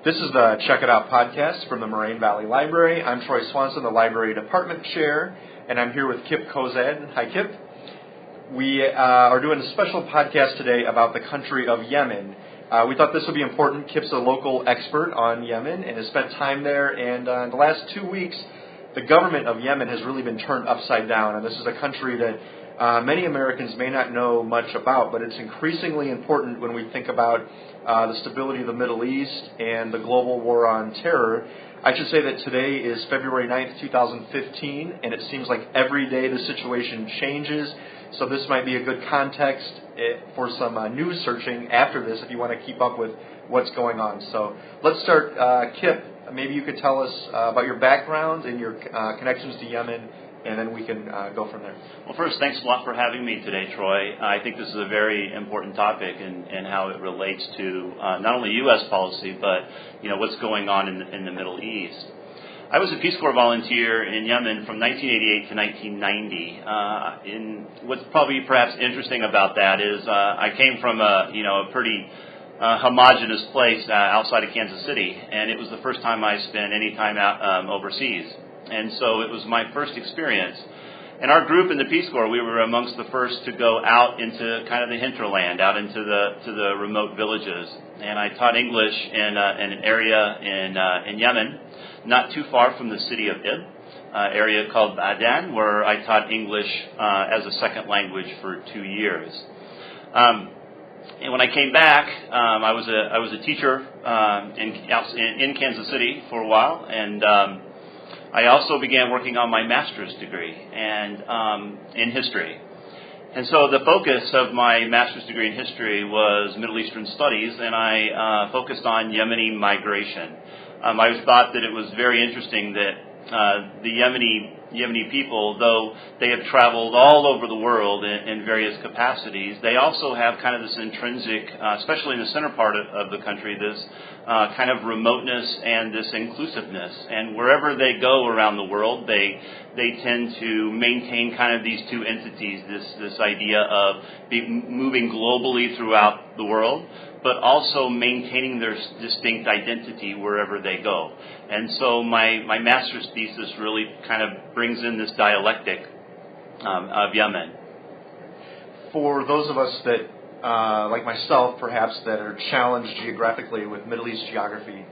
This is the Check It Out podcast from the Moraine Valley Library. I'm Troy Swanson, the Library Department Chair, and I'm here with Kipp Cozad. Hi, Kipp. We are doing a special podcast today about the country of Yemen. We thought this would be important. Kipp's a local expert on Yemen and has spent time there, and in the last 2 weeks, the government of Yemen has really been turned upside down, and this is a country that many Americans may not know much about, but it's increasingly important when we think about the stability of the Middle East and the global war on terror. I should say that today is February 9th, 2015, and it seems like every day the situation changes, so this might be a good context for some news searching after this if you want to keep up with what's going on. So let's start, Kipp, maybe you could tell us about your background and your connections to Yemen, and then we can go from there. Well, first, thanks a lot for having me today, Troy. I think this is a very important topic and how it relates to not only U.S. policy, but what's going on in the Middle East. I was a Peace Corps volunteer in Yemen from 1988 to 1990. What's probably perhaps interesting about that is I came from a pretty homogenous place outside of Kansas City, and it was the first time I spent any time out overseas. And so it was my first experience. And our group in the Peace Corps, we were amongst the first to go out into kind of the hinterland, out into the remote villages. And I taught English in an area in Yemen, not too far from the city of Ib, area called Adan, where I taught English as a second language for 2 years. And when I came back, I was a teacher in Kansas City for a while, and I also began working on my master's degree in history. And so the focus of my master's degree in history was Middle Eastern studies, and I focused on Yemeni migration. I always thought that it was very interesting that the Yemeni people, though they have traveled all over the world in various capacities, they also have kind of this intrinsic, especially in the center part of the country, this kind of remoteness and this inclusiveness. And wherever they go around the world, they tend to maintain kind of these two entities, this idea of moving globally throughout the world, but also maintaining their distinct identity wherever they go. And so my master's thesis really kind of brings in this dialectic of Yemen. For those of us that, like myself perhaps, that are challenged geographically with Middle East geography,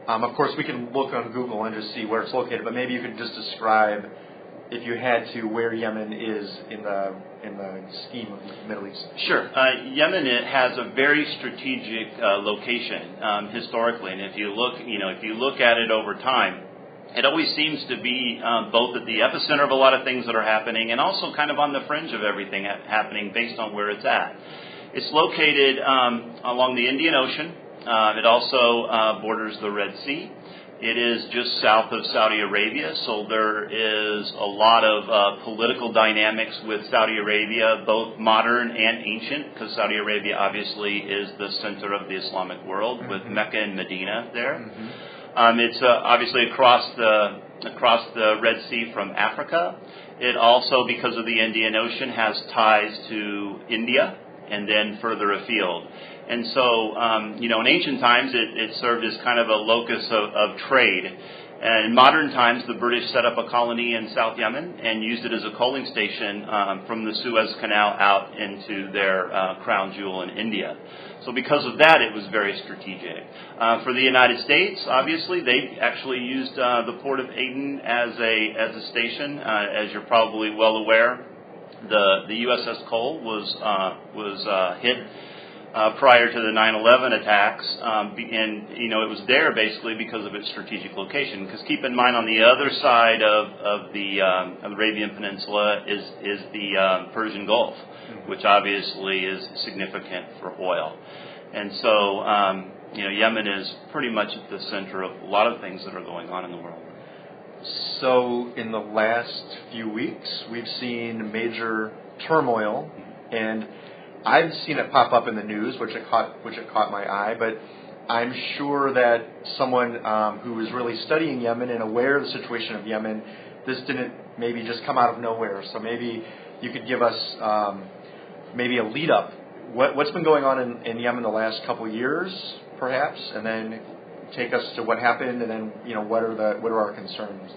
of course we can look on Google and just see where it's located, but maybe you could just describe, if you had to, where Yemen is in the scheme of the Middle East. Sure. Yemen has a very strategic location historically, and if you look at it over time, it always seems to be both at the epicenter of a lot of things that are happening, and also kind of on the fringe of everything happening based on where it's at. It's located along the Indian Ocean. It also borders the Red Sea. It is just south of Saudi Arabia, so there is a lot of political dynamics with Saudi Arabia, both modern and ancient, because Saudi Arabia obviously is the center of the Islamic world, with Mecca and Medina there. It's obviously across the Red Sea from Africa. It also, because of the Indian Ocean, has ties to India and then further afield. And so, in ancient times, it served as kind of a locus of trade. And in modern times, the British set up a colony in South Yemen and used it as a coaling station from the Suez Canal out into their crown jewel in India. So because of that, it was very strategic. For the United States, obviously, they actually used the port of Aden as a station. As you're probably well aware, the USS Cole was hit prior to the 9/11 attacks, and it was there basically because of its strategic location. Because keep in mind, on the other side of the Arabian Peninsula is the Persian Gulf, which obviously is significant for oil. And so, Yemen is pretty much at the center of a lot of things that are going on in the world. So, in the last few weeks, we've seen major turmoil, and I've seen it pop up in the news, which it caught my eye, but I'm sure that someone who is really studying Yemen and aware of the situation of Yemen, this didn't maybe just come out of nowhere. So maybe you could give us maybe a lead up. What's been going on in Yemen the last couple of years, perhaps, and then take us to what happened, and then what are our concerns?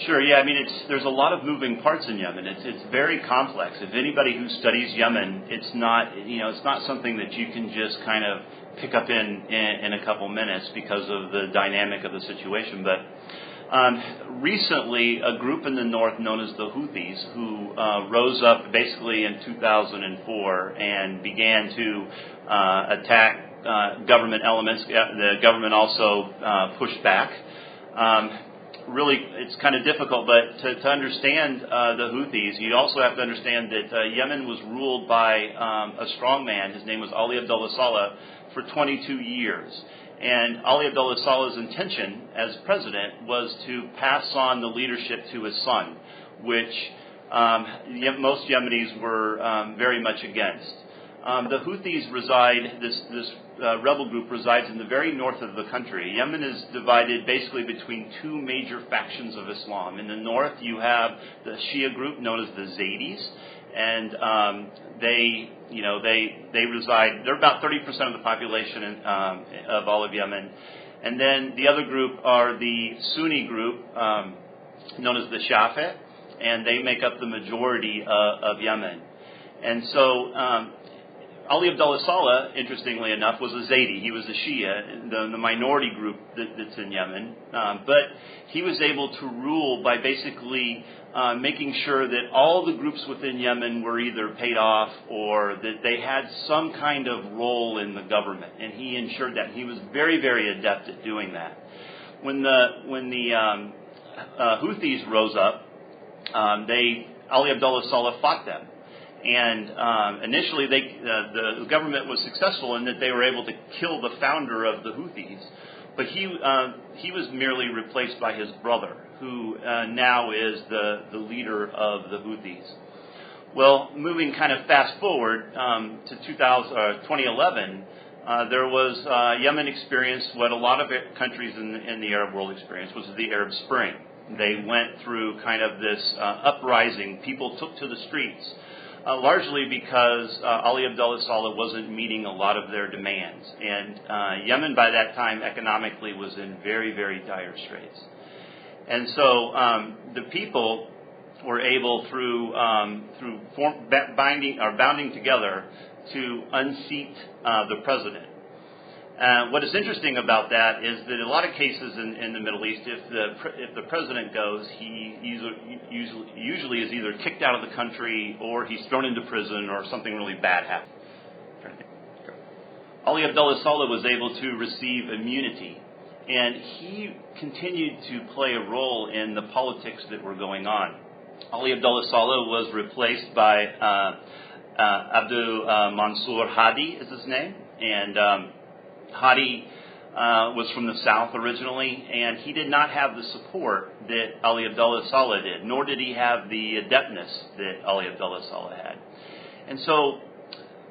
Sure. Yeah. I mean, there's a lot of moving parts in Yemen. It's very complex. If anybody who studies Yemen, it's not something that you can just kind of pick up in a couple minutes because of the dynamic of the situation. But recently, a group in the north known as the Houthis, who rose up basically in 2004 and began to attack government elements. The government also pushed back. Really, it's kind of difficult, but to understand the Houthis, you also have to understand that Yemen was ruled by a strong man. His name was Ali Abdullah Saleh for 22 years. And Ali Abdullah Saleh's intention as president was to pass on the leadership to his son, which most Yemenis were very much against. The Houthis reside, this rebel group resides in the very north of the country. Yemen is divided basically between two major factions of Islam. In the north, you have the Shia group known as the Zaydis, and they reside. They're about 30% of the population of all of Yemen. And then the other group are the Sunni group known as the Shafi'ite, and they make up the majority of Yemen. And so Ali Abdullah Saleh, interestingly enough, was a Zaydi. He was a Shia, the minority group that's in Yemen. But he was able to rule by basically making sure that all the groups within Yemen were either paid off or that they had some kind of role in the government. And he ensured that. He was very, very adept at doing that. When the Houthis rose up, Ali Abdullah Saleh fought them. And initially, the government was successful in that they were able to kill the founder of the Houthis. But he was merely replaced by his brother, who now is the leader of the Houthis. Well, moving kind of fast forward to 2011, there was Yemen experienced what a lot of countries in the Arab world experienced, was the Arab Spring. They went through kind of this uprising. People took to the streets. Largely because Ali Abdullah Saleh wasn't meeting a lot of their demands. And Yemen by that time economically was in very, very dire straits. And so the people were able through bounding together to unseat the president. What is interesting about that is that in a lot of cases in the Middle East, if the president goes, he usually is either kicked out of the country or he's thrown into prison or something really bad happens. Ali Abdullah Saleh was able to receive immunity, and he continued to play a role in the politics that were going on. Ali Abdullah Saleh was replaced by Abdul Mansour Hadi is his name, and Hadi was from the south originally, and he did not have the support that Ali Abdullah Saleh did, nor did he have the adeptness that Ali Abdullah Saleh had. And so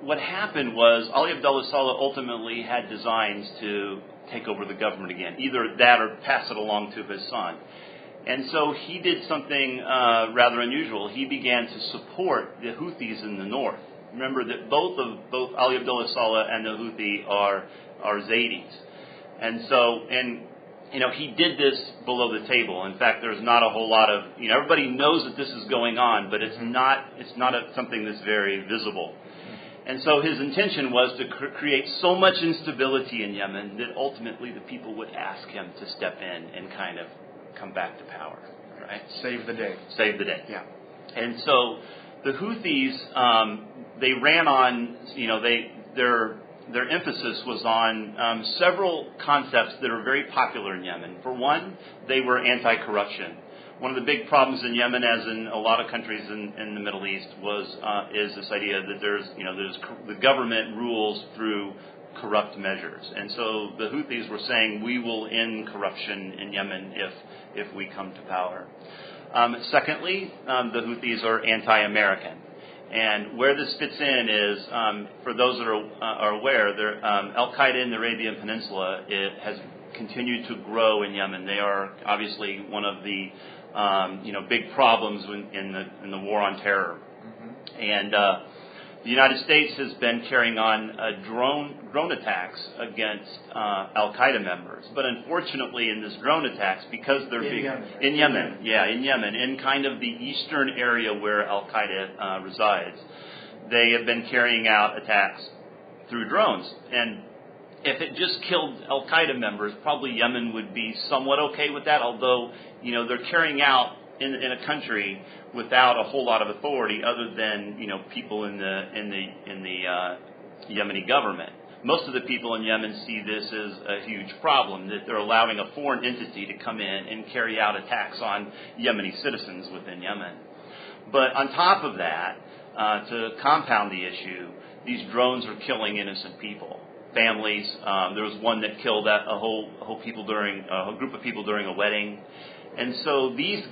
what happened was Ali Abdullah Saleh ultimately had designs to take over the government again, either that or pass it along to his son. And so he did something rather unusual. He began to support the Houthis in the north. Remember that both Ali Abdullah Saleh and the Houthi are Zaydis. And so, he did this below the table. In fact, there's not a whole lot of, everybody knows that this is going on, but it's not something that's very visible. And so his intention was to create so much instability in Yemen that ultimately the people would ask him to step in and kind of come back to power. Right? Save the day. Save the day. Yeah. And so the Houthis, they ran on, their emphasis was on several concepts that are very popular in Yemen. For one, they were anti-corruption. One of the big problems in Yemen, as in a lot of countries in the Middle East, is this idea that the government rules through corrupt measures. And so the Houthis were saying, we will end corruption in Yemen if we come to power. Secondly, the Houthis are anti-American. And where this fits in is, for those that are aware, al-Qaida in the Arabian Peninsula has continued to grow in Yemen. They are obviously one of the big problems in the war on terror. Mm-hmm. And The United States has been carrying on drone attacks against al-Qaida members, but unfortunately, in this drone attacks, because they're in Yemen, in kind of the eastern area where al-Qaida resides, they have been carrying out attacks through drones. And if it just killed al-Qaida members, probably Yemen would be somewhat okay with that. Although they're carrying out in a country without a whole lot of authority, other than people in the Yemeni government. Most of the people in Yemen see this as a huge problem, that they're allowing a foreign entity to come in and carry out attacks on Yemeni citizens within Yemen. But on top of that, to compound the issue, these drones are killing innocent people, families. There was one that killed a whole group of people during a wedding. And so these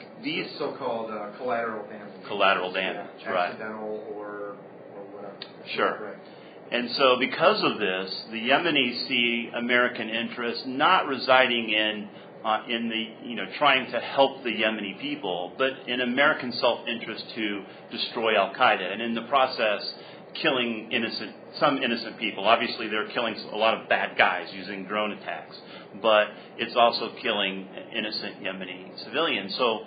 so-called collateral damage. Collateral damage, right? Accidental or whatever. Sure. Right. And so because of this, the Yemenis see American interests not residing in the trying to help the Yemeni people, but in American self-interest to destroy al-Qaida, and in the process killing some innocent people. Obviously, they're killing a lot of bad guys using drone attacks, but it's also killing innocent Yemeni civilians. So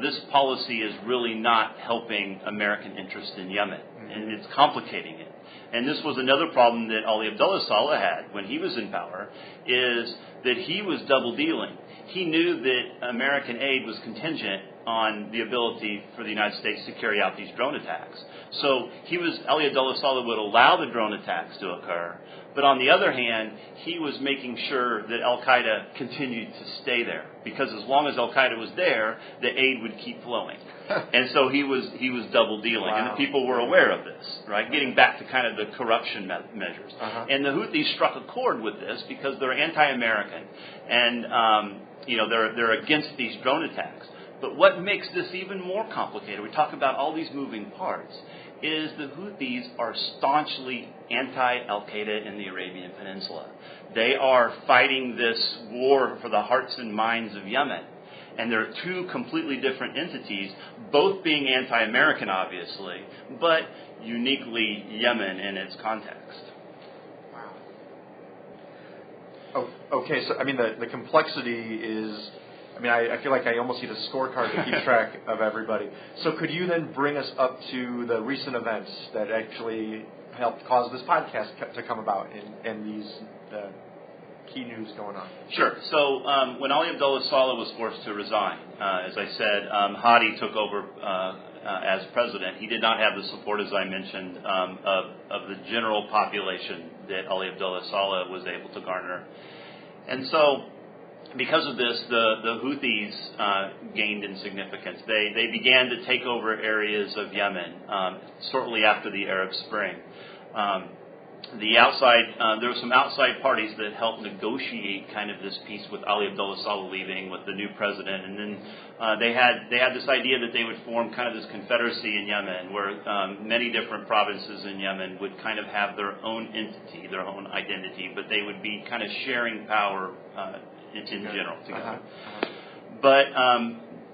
this policy is really not helping American interest in Yemen, and it's complicating it. And this was another problem that Ali Abdullah Saleh had when he was in power, is that he was double dealing. He knew that American aid was contingent on the ability for the United States to carry out these drone attacks. So Ali Abdullah Saleh would allow the drone attacks to occur, but on the other hand, he was making sure that al-Qaida continued to stay there, because as long as al-Qaida was there, the aid would keep flowing. And so he was double dealing, wow. And the people were aware of this, right? Getting back to kind of the corruption measures. And the Houthis struck a chord with this because they're anti-American, and they're against these drone attacks. But what makes this even more complicated, we talk about all these moving parts, is the Houthis are staunchly anti-al-Qaeda in the Arabian Peninsula. They are fighting this war for the hearts and minds of Yemen. And they're two completely different entities, both being anti-American, obviously, but uniquely Yemen in its context. Wow. Oh, okay, so, the complexity is... I feel like I almost need a scorecard to keep track of everybody. So could you then bring us up to the recent events that actually helped cause this podcast to come about and these key news going on? Sure. So when Ali Abdullah Saleh was forced to resign, as I said, Hadi took over as president. He did not have the support, as I mentioned, of the general population that Ali Abdullah Saleh was able to garner. And so because of this, the Houthis gained in significance. They began to take over areas of Yemen shortly after the Arab Spring. There were some outside parties that helped negotiate kind of this peace with Ali Abdullah Saleh leaving, with the new president, and then they had this idea that they would form kind of this confederacy in Yemen, where many different provinces in Yemen would kind of have their own entity, their own identity, but they would be kind of sharing power in general together. But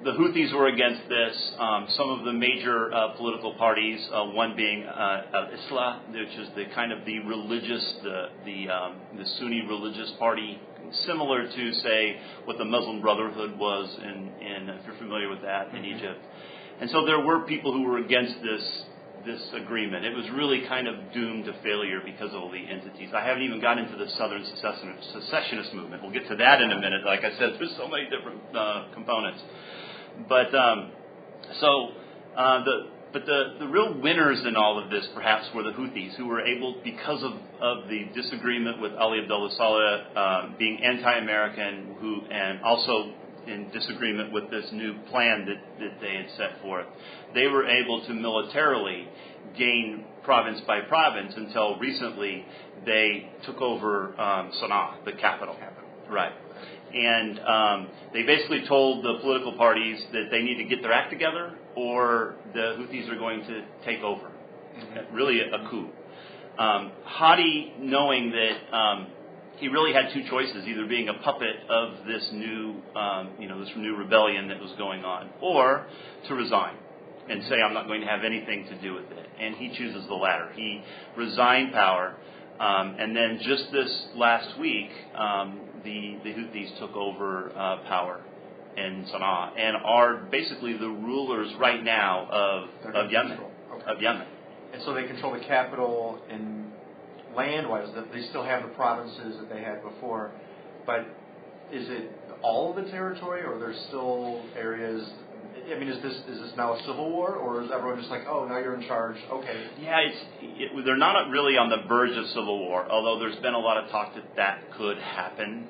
the Houthis were against this. Some of the major political parties, one being al-Islah, which is the kind of the religious, the Sunni religious party, similar to, say, what the Muslim Brotherhood was in if you're familiar with that, in Egypt. And so there were people who were against this agreement. It was really kind of doomed to failure because of all the entities. I haven't even gotten into the Southern secessionist movement. We'll get to that in a minute. Like I said, there's so many different components. But the real winners in all of this, perhaps, were the Houthis, who were able, because of the disagreement with Ali Abdullah Saleh being anti-American, and also in disagreement with this new plan that they had set forth, they were able to militarily gain province by province until recently they took over Sana'a, the capital. Right. And they basically told the political parties that they need to get their act together, or the Houthis are going to take over. Really a coup. Hadi, knowing that he really had two choices, either being a puppet of this new rebellion that was going on, or to resign. and say, I'm not going to have anything to do with it. And he chooses the latter. He resigned power, and then just this last week, the Houthis took over power in Sana'a and are basically the rulers right now of Yemen. Okay. Of Yemen. And so they control the capital, and land-wise, that they still have the provinces that they had before. But is it all of the territory, or there's still areas? I mean, is this now a civil war, or is everyone just like, oh, now you're in charge? Okay. Yeah, they're not really on the verge of civil war, although there's been a lot of talk that could happen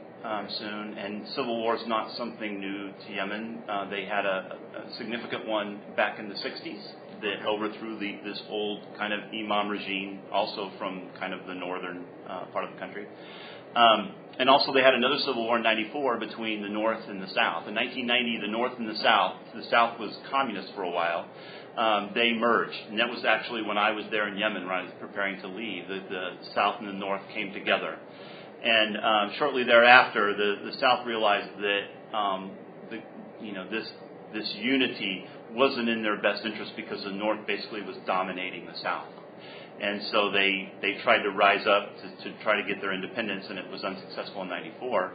soon. And civil war is not something new to Yemen. They had a significant one back in the 60s that overthrew this old kind of imam regime, also from kind of the northern part of the country. And also they had another civil war in 94 between the North and the South. In 1990, the North and the South was communist for a while, they merged. And that was actually when I was there in Yemen, when I was preparing to leave. The South and the North came together. And shortly thereafter, the South realized that this unity wasn't in their best interest because the North basically was dominating the South. And so they tried to rise up to try to get their independence, and it was unsuccessful in 94.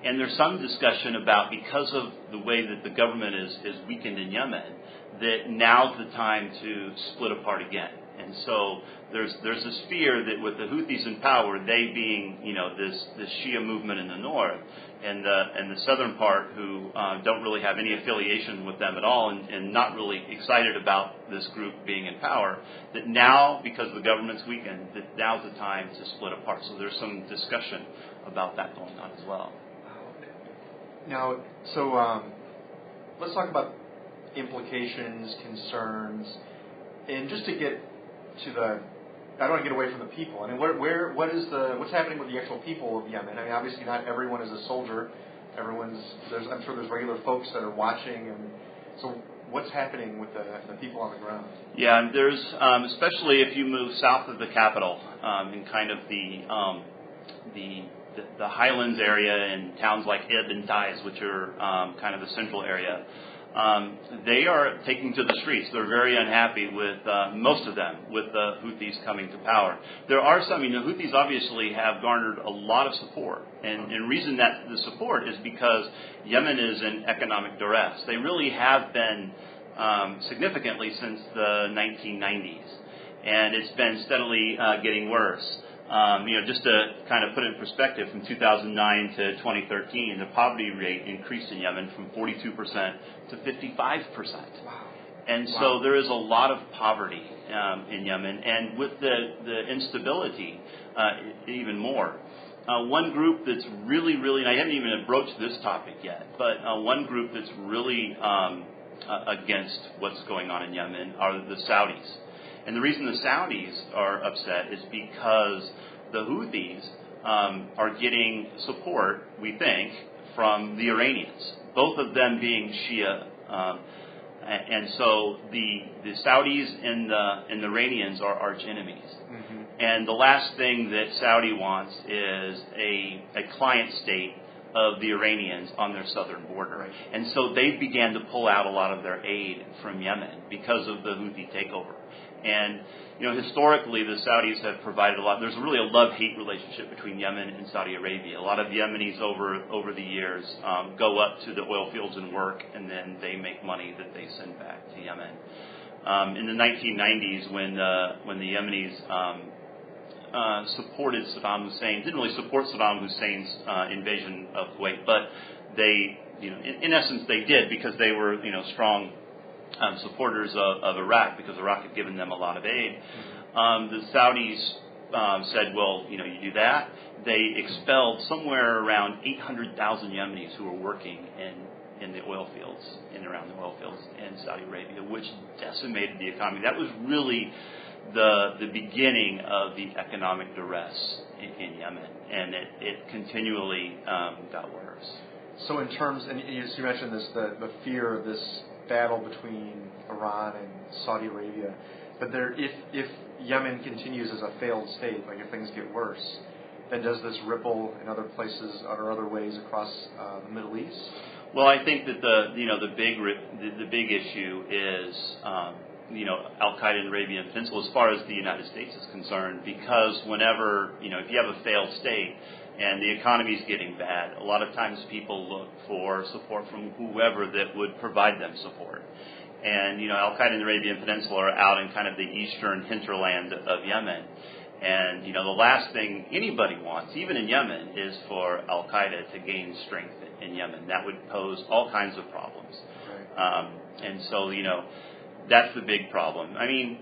And there's some discussion about, because of the way that the government is weakened in Yemen, that now's the time to split apart again. And so there's this fear that with the Houthis in power, they being this Shia movement in the north, and the southern part who don't really have any affiliation with them at all, and not really excited about this group being in power, that now, because the government's weakened, that now's the time to split apart. So there's some discussion about that going on as well. Now, so let's talk about implications, concerns, and just to get to I don't want to get away from the people. I mean, what's happening with the actual people of Yemen? I mean, obviously not everyone is a soldier. I'm sure there's regular folks that are watching, and so what's happening with the people on the ground? Yeah, and there's especially if you move south of the capital, in kind of the highlands area, in towns like Ib and Taiz, which are kind of the central area. They are taking to the streets. They're very unhappy with, most of them, with the Houthis coming to power. There are some, the Houthis obviously have garnered a lot of support. And the reason that the support is because Yemen is in economic duress. They really have been significantly since the 1990s. And it's been steadily getting worse. Just to kind of put it in perspective, from 2009 to 2013, the poverty rate increased in Yemen from 42% to 55%. Wow. And so there is a lot of poverty in Yemen, and with the instability, even more. One group that's really, and I haven't even broached this topic yet, but one group that's really against what's going on in Yemen are the Saudis. And the reason the Saudis are upset is because the Houthis are getting support, we think, from the Iranians, both of them being Shia. And so the Saudis and the Iranians are arch enemies. Mm-hmm. And the last thing that Saudi wants is a client state of the Iranians on their southern border. Right. And so they began to pull out a lot of their aid from Yemen because of the Houthi takeover. And, historically, the Saudis have provided a lot. There's really a love-hate relationship between Yemen and Saudi Arabia. A lot of Yemenis over the years go up to the oil fields and work, and then they make money that they send back to Yemen. In the 1990s, when the Yemenis supported Saddam Hussein, didn't really support Saddam Hussein's invasion of Kuwait, but they, in essence, they did, because they were, strong supporters of Iraq, because Iraq had given them a lot of aid. The Saudis said, well, you do that. They expelled somewhere around 800,000 Yemenis who were working in the oil fields, in and around the oil fields in Saudi Arabia, which decimated the economy. That was really the beginning of the economic duress in Yemen, and it continually got worse. So in terms, and you mentioned this, the fear of this battle between Iran and Saudi Arabia, but if Yemen continues as a failed state, like if things get worse, then does this ripple in other places or other ways across the Middle East? Well, I think that the big issue is al-Qaida in the Arabian Peninsula as far as the United States is concerned, because whenever, if you have a failed state and the economy is getting bad, a lot of times people look for support from whoever that would provide them support. And, al-Qaida in the Arabian Peninsula are out in kind of the eastern hinterland of Yemen. And, the last thing anybody wants, even in Yemen, is for al-Qaida to gain strength in Yemen. That would pose all kinds of problems. Right. And so, that's the big problem. I mean,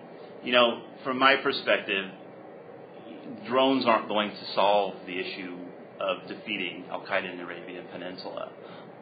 from my perspective, drones aren't going to solve the issue of defeating al-Qaida in the Arabian Peninsula.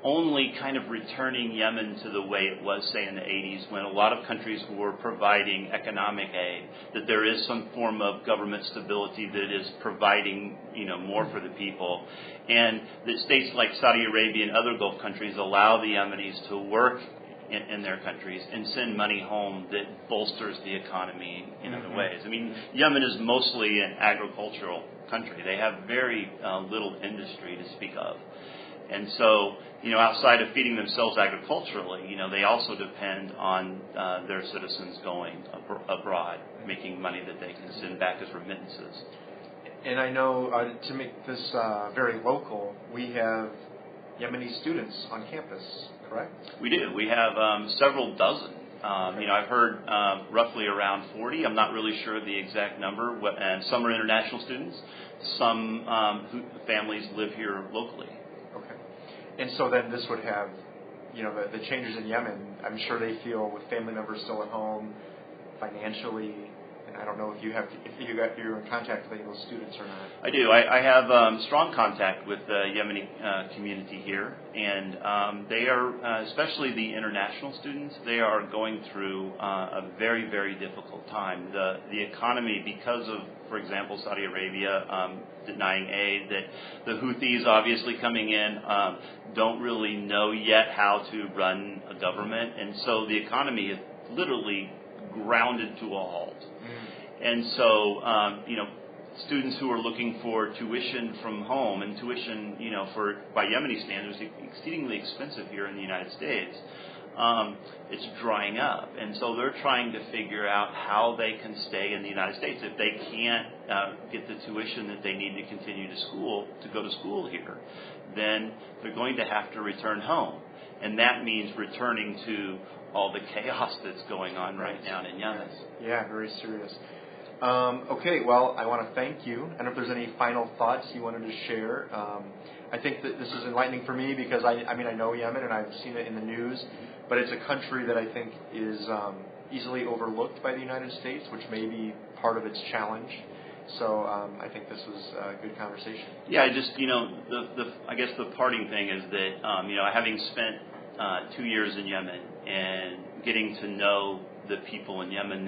Only kind of returning Yemen to the way it was, say, in the 80s, when a lot of countries were providing economic aid, that there is some form of government stability that is providing, more for the people, and that states like Saudi Arabia and other Gulf countries allow the Yemenis to work in their countries and send money home that bolsters the economy in other ways. I mean, Yemen is mostly an agricultural country. They have very little industry to speak of. And so, outside of feeding themselves agriculturally, they also depend on their citizens going abroad, making money that they can send back as remittances. And I know, to make this very local, we have Yemeni students on campus, correct? We do. We have several dozen. I've heard roughly around 40. I'm not really sure of the exact number. And some are international students. Some families live here locally. Okay. And so then this would have, the changes in Yemen, I'm sure they feel with family members still at home, financially, and I don't know if you're in contact with any of those students or not. I do. I have strong contact with the Yemeni community here, and they are, especially the international students, they are going through a very, very difficult time. The economy, because of, for example, Saudi Arabia denying aid, that the Houthis obviously coming in don't really know yet how to run a government, and so the economy is literally grounded to a halt. And so, students who are looking for tuition from home, and tuition, by Yemeni standards, exceedingly expensive here in the United States, it's drying up. And so they're trying to figure out how they can stay in the United States. If they can't get the tuition that they need to continue to go to school here, then they're going to have to return home. And that means returning to all the chaos that's going on right now in Yemen. Yeah, very serious. Okay, well, I want to thank you. I don't know if there's any final thoughts you wanted to share. I think that this is enlightening for me because I know Yemen and I've seen it in the news, but it's a country that I think is easily overlooked by the United States, which may be part of its challenge. So I think this was a good conversation. Yeah, I guess the parting thing is that, having spent 2 years in Yemen and getting to know the people in Yemen,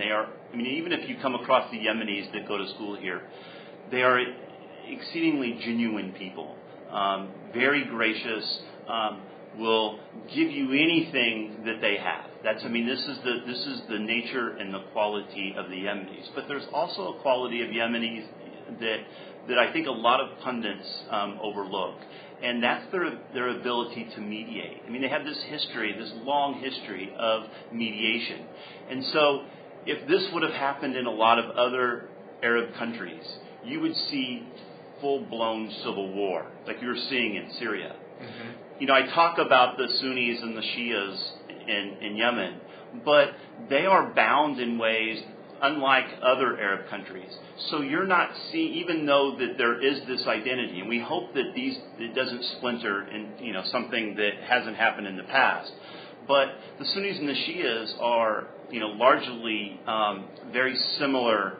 even if you come across the Yemenis that go to school here, they are exceedingly genuine people, very gracious, will give you anything that they have. This is the nature and the quality of the Yemenis. But there's also a quality of Yemenis that I think a lot of pundits overlook, and that's their ability to mediate. They have this long history of mediation. And so if this would have happened in a lot of other Arab countries, you would see full-blown civil war, like you're seeing in Syria. Mm-hmm. I talk about the Sunnis and the Shias in Yemen, but they are bound in ways unlike other Arab countries. So you're not seeing, even though that there is this identity, and we hope that it doesn't splinter in something that hasn't happened in the past. But the Sunnis and the Shias are largely very similar,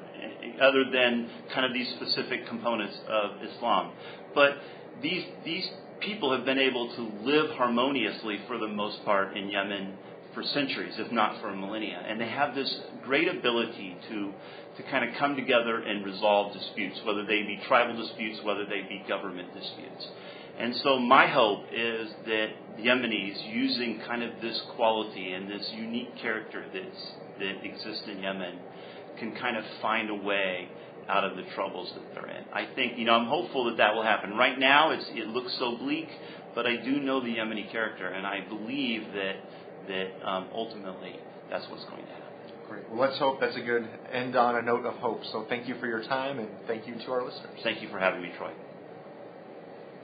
other than kind of these specific components of Islam. But these people have been able to live harmoniously for the most part in Yemen for centuries, if not for millennia. And they have this great ability to kind of come together and resolve disputes, whether they be tribal disputes, whether they be government disputes. And so my hope is that the Yemenis, using kind of this quality and this unique character that exists in Yemen, can kind of find a way out of the troubles that they're in. I think, I'm hopeful that will happen. Right now, it looks so bleak, but I do know the Yemeni character, and I believe that ultimately that's what's going to happen. Great. Well, let's hope that's a good end on a note of hope. So thank you for your time, and thank you to our listeners. Thank you for having me, Troy.